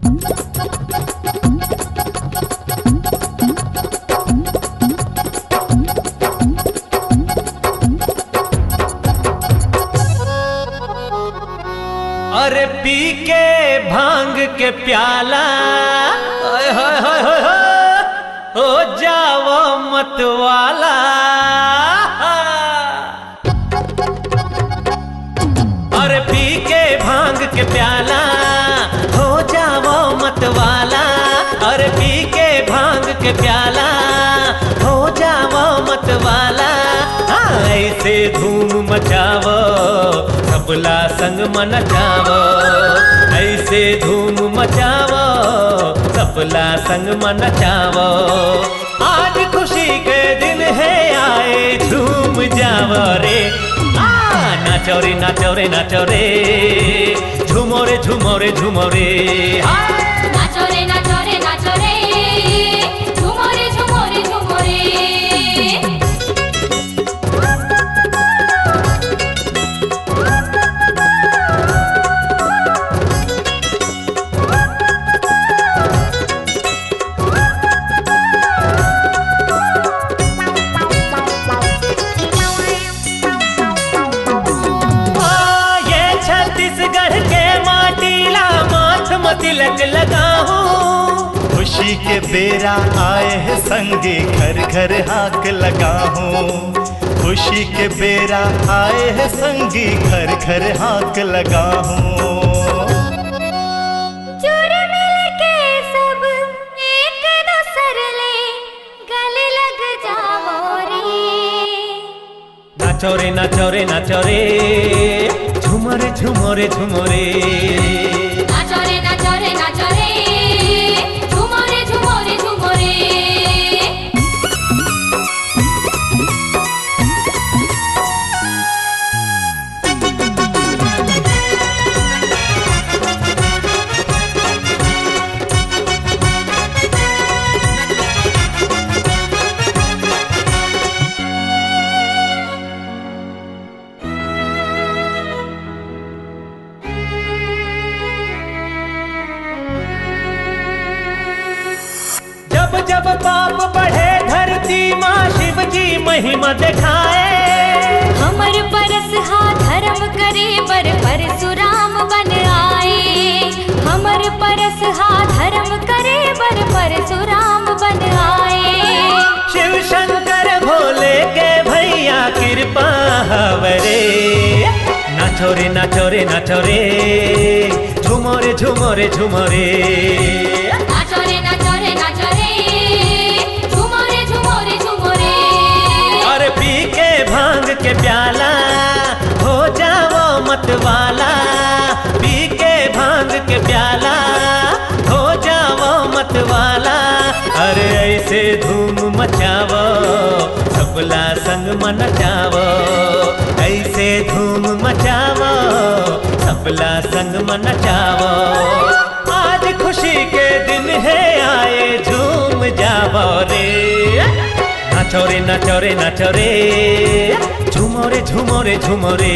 अरे पी के भांग के प्याला हो जाओ मत वाला। अरे पी के भांग के प्याला हो जाओ मत वाला। अरे पी के भांग के प्याला हो जाओ मत वाला। ऐसे धूम मचावो सबला संग मन जावो। ऐसे धूम मचावो सबला संग मन जावो। आज खुशी के दिन है आए झूम जावो रे। नाचो रे नाचो रे नाचो रे झूमो रे झूमो रे झूमो रे। नाचो रे नाचो रे नाचो रे झूमो रे झूमो रे झूमो रे। तिलक लगाओ खुशी के बेरा आए हैं संगे घर घर हाथ लगाओ। खुशी के बेरा आए हैं संगी घर घर हाथ लगाओ। जोर मिल के सब एक दूसर ले गले लग जाओ रे। नाचो रे नाचो रे नाचो रे झूमो रे झूमो रे झूमो रे। नाचो रे नाचो रे नाचो रे झूमो रे झूमो रे झूमो रे। जब पाप बढ़े धरती माँ शिव जी महिमा दिखाए। हमर परस हा धर्म करे बर परशुराम बन आए। हमर परस हा धर्म करे बर परशुराम बन आए। शिव शंकर भोले के भैया कृपा हवरे। नाचो रे नाचो रे नाचो रे झूमो रे झूमो रे झूमो रे। नाचो रे नाचो रे नाचो रे झूमो रे झूमो रे झूमो रे। और पी के भांग के प्याला हो जाओ मत वाला। पी के भांग के प्याला हो जाओ मत वाला। अरे ऐसे धूम मचावो सबला संग मन जावो। ऐसे धूम मचावो सबला संग मन जावो। आज खुशी के दिन है आए झूम जावो रे। नाचो रे नाचो रे नाचो रे झूमो रे झूमो रे झूमो रे।